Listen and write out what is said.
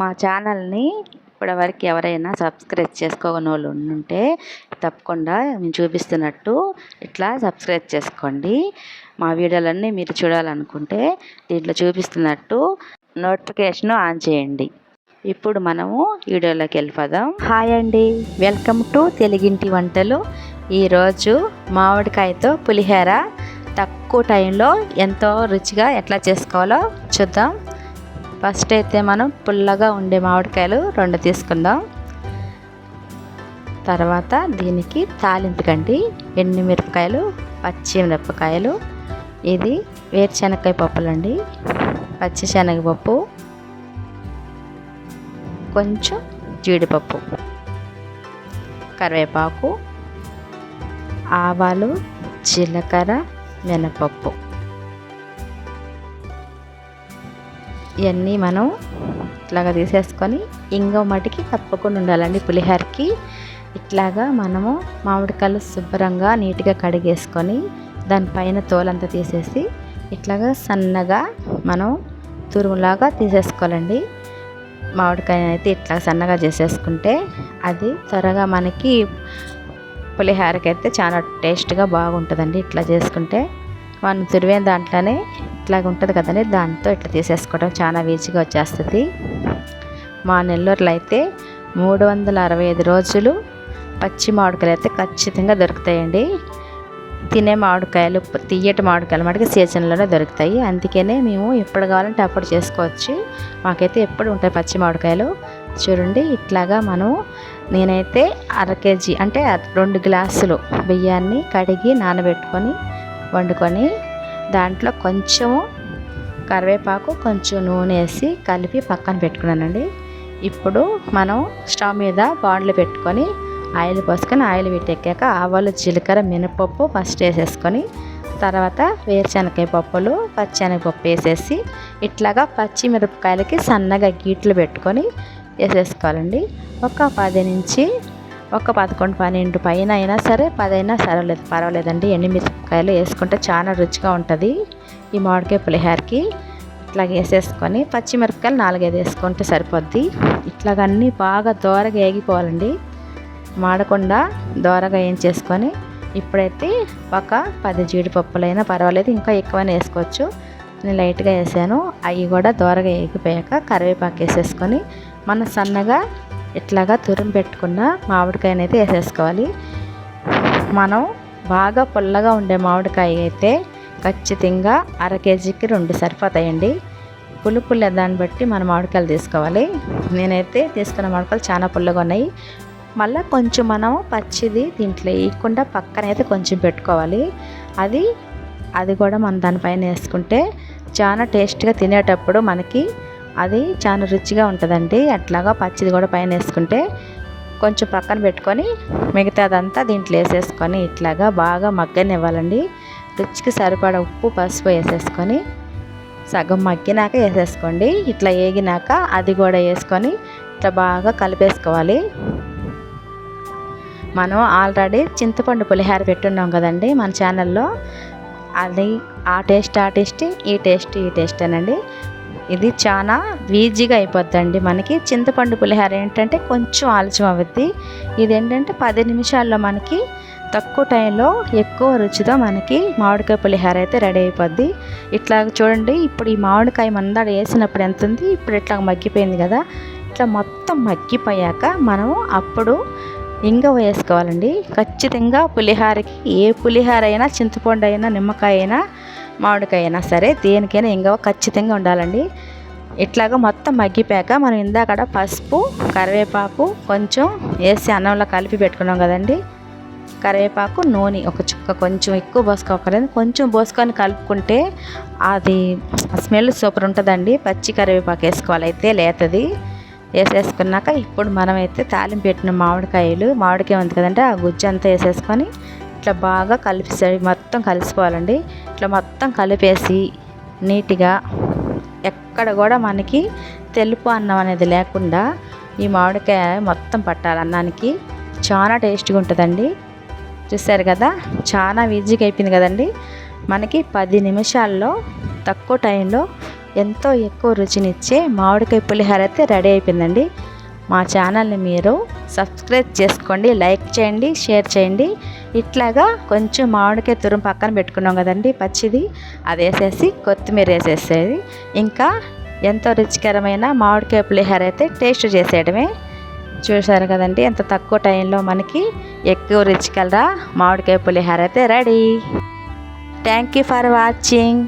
మా ఛానల్ని ఇప్పటివరకు ఎవరైనా సబ్స్క్రైబ్ చేసుకోని వాళ్ళు ఉంటే తప్పకుండా మేము చూపిస్తున్నట్టు ఇట్లా సబ్స్క్రైబ్ చేసుకోండి. మా వీడియోలన్నీ మీరు చూడాలనుకుంటే దీంట్లో చూపిస్తున్నట్టు నోటిఫికేషన్ ఆన్ చేయండి. ఇప్పుడు మనము వీడియోలోకి వెళ్ళిపోదాం. హాయ్ అండి, వెల్కమ్ టు తెలుగింటి వంటలు. ఈరోజు మామిడికాయతో పులిహోర తక్కువ టైంలో ఎంతో రుచిగా ఎట్లా చేసుకోవాలో చూద్దాం. ఫస్ట్ అయితే మనం పుల్లగా ఉండే మామిడికాయలు 2 తీసుకుందాం. తర్వాత దీనికి తాలింపుకండి ఎండుమిరపకాయలు, పచ్చిమిరపకాయలు, ఇది వేరుశనగకాయ పప్పులండి, పచ్చిశనగపప్పు, కొంచెం జీడిపప్పు, కరివేపాకు, ఆవాలు, జీలకర్ర, మినపప్పు, ఇవన్నీ మనం ఇట్లాగా తీసేసుకొని ఇంగో మటికి తప్పకుండా ఉండాలండి పులిహోరకి. ఇట్లాగా మనము మామిడికాయలు శుభ్రంగా నీట్గా కడిగేసుకొని దానిపైన తోలంతా తీసేసి ఇట్లాగా సన్నగా మనం తురుములాగా తీసేసుకోవాలండి. మామిడికాయ అయితే ఇట్లా సన్నగా చేసేసుకుంటే అది త్వరగా మనకి పులిహోరకి అయితే చాలా టేస్ట్గా బాగుంటుందండి. ఇట్లా చేసుకుంటే మనం తురిమే దాంట్లోనే ఇట్లాగ ఉంటుంది కదండి, దాంతో ఇట్లా తీసేసుకోవడం చాలా ఈజీగా వచ్చేస్తుంది. మా నెల్లూరులో అయితే 365 రోజులు పచ్చి మామిడికాయలు అయితే ఖచ్చితంగా దొరుకుతాయండి. తినే మామిడికాయలు, తియ్యటి మామిడికాయలు మటుకు సీజన్లోనే దొరుకుతాయి. అందుకనే మేము ఎప్పుడు కావాలంటే అప్పుడు చేసుకోవచ్చు. మాకైతే ఎప్పుడు ఉంటాయి పచ్చి మామిడికాయలు. చూడండి, ఇట్లాగా మనం నేనైతే 1/2 కేజీ అంటే 2 గ్లాసులు బియ్యాన్ని కడిగి నానబెట్టుకొని వండుకొని దాంట్లో కొంచెము కరివేపాకు, కొంచెం నూనె వేసి కలిపి పక్కన పెట్టుకున్నానండి. ఇప్పుడు మనం స్టవ్ మీద బాండ్లు పెట్టుకొని ఆయిల్ పోసుకొని ఆయిల్ పెట్టెక్కాక ఆవాలు, జీలకర్ర, మినపప్పు ఫస్ట్ వేసేసుకొని తర్వాత వేరుశనగకాయ పప్పులు, పచ్చిశనగపప్పు వేసేసి ఇట్లాగా పచ్చిమిరపకాయలకి సన్నగా గీట్లు పెట్టుకొని వేసేసుకోవాలండి. ఒక 10 నుంచి ఒక 11, 12 పైన అయినా సరే 10 అయినా పర్వాలేదండి. ఎండుమిరపకాయలు వేసుకుంటే చాలా రుచిగా ఉంటుంది ఈ మామిడికాయ పులిహోరకి. ఇట్లాగ వేసేసుకొని పచ్చిమిరపకాయలు 4-5 వేసుకుంటే సరిపోద్ది. ఇట్లాగ అన్నీ బాగా దోరగా వేగిపోవాలండి, మాడకుండా దోరగా వేయించేసుకొని ఇప్పుడైతే ఒక 10 జీడిపప్పులైనా పర్వాలేదు, ఇంకా ఎక్కువైనా వేసుకోవచ్చు. నేను లైట్గా వేసాను. అవి కూడా దోరగా వేగిపోయాక కరివేపాకు వేసేసుకొని మనం సన్నగా ఇట్లాగా తురుము పెట్టుకున్న మామిడికాయని అయితే వేసేసుకోవాలి. మనం బాగా పుల్లగా ఉండే మామిడికాయ అయితే ఖచ్చితంగా 1/2 కేజీకి 2 సరిపోతాయండి. పులుపు దాన్ని బట్టి మన మామిడికాయలు తీసుకోవాలి. నేనైతే తీసుకున్న మామిడికాయలు చాలా పుల్లగా ఉన్నాయి. మళ్ళీ కొంచెం మనం పచ్చిది దీంట్లో వేయకుండా పక్కన అయితే కొంచెం పెట్టుకోవాలి. అది కూడా మనం దానిపైన వేసుకుంటే చాలా టేస్ట్గా తినేటప్పుడు మనకి అది చాలా రుచిగా ఉంటుందండి. అట్లాగా పచ్చిది కూడా పైన వేసుకుంటే కొంచెం పక్కన పెట్టుకొని మిగతాదంతా దీంట్లో వేసేసుకొని ఇట్లాగా బాగా మగ్గనివ్వాలండి. రుచికి సరిపడా ఉప్పు, పసుపు వేసేసుకొని సగం మగ్గినాక వేసేసుకోండి. ఇట్లా వేగినాక అది కూడా వేసుకొని ఇట్లా బాగా కలిపేసుకోవాలి. మనం ఆల్రెడీ చింతపండు పులిహోర పెట్టున్నాం కదండి మన ఛానల్లో. అది ఆ టేస్ట్ ఈ టేస్ట్ అనండి. ఇది చాలా ఈజీగా అయిపోద్దండి మనకి. చింతపండు పులిహోర ఏంటంటే కొంచెం ఆలస్యం అవుద్ది. ఇదేంటంటే 10 నిమిషాల్లో మనకి తక్కువ టైంలో ఎక్కువ రుచితో మనకి మామిడికాయ పులిహోర అయితే రెడీ అయిపోద్ది. ఇట్లా చూడండి, ఇప్పుడు ఈ మామిడికాయ మందాడ వేసినప్పుడు ఎంత ఉంది, ఇప్పుడు ఇట్లా మగ్గిపోయింది కదా. ఇట్లా మొత్తం మగ్గిపోయాక మనము అప్పుడు ఇంగువ వేసుకోవాలండి. ఖచ్చితంగా పులిహోరకి ఏ పులిహోర అయినా, చింతపండు అయినా, నిమ్మకాయ అయినా, మామిడికాయ అయినా సరే దేనికైనా ఇంగువ ఖచ్చితంగా ఉండాలండి. ఇట్లాగా మొత్తం మగ్గిపోయాక మనం ఇందాకడ పసుపు, కరివేపాకు కొంచెం వేసి అన్నంలో కలిపి పెట్టుకున్నాం కదండి. కరివేపాకు, నూనె ఒక చుక్క కొంచెం ఎక్కువ పోసుకోకలేదు, కొంచెం పోసుకొని కలుపుకుంటే అది స్మెల్ సూపర్ ఉంటుందండి. పచ్చి కరివేపాకు వేసుకోవాలి అయితే లేతది. వేసేసుకున్నాక ఇప్పుడు మనమైతే తాలింపు పెట్టిన మామిడికాయ ఉంది కదండి, ఆ గుజ్జు అంతా వేసేసుకొని ఇట్లా బాగా మొత్తం కలిసిపోవాలండి. ఇట్లా మొత్తం కలిపేసి నీట్గా ఎక్కడ కూడా మనకి తెలుపు అన్నం అనేది లేకుండా ఈ మామిడికాయ మొత్తం పట్టాలి అన్నానికి. చాలా టేస్ట్గా ఉంటుందండి. చూసారు కదా, చాలా ఈజీగా అయిపోయింది కదండి. మనకి 10 నిమిషాల్లో తక్కువ టైంలో ఎంతో ఎక్కువ రుచినిచ్చే మామిడికాయ పులిహోర అయితే రెడీ అయిపోయిందండి. మా ఛానల్ని మీరు సబ్స్క్రైబ్ చేసుకోండి, లైక్ చేయండి, షేర్ చేయండి. ఇట్లాగా కొంచెం మామిడికాయ తురుము పక్కన పెట్టుకున్నాం కదండి పచ్చిది, అది వేసేసి కొత్తిమీర వేసేసేది. ఇంకా ఎంతో రుచికరమైన మామిడికాయ పులిహోర అయితే టేస్ట్ చేసేయడమే. చూసారు కదండి, ఎంత తక్కువ టైంలో మనకి ఎక్కువ రుచికల మామిడికాయ పులిహోర అయితే ready. Thank you for watching.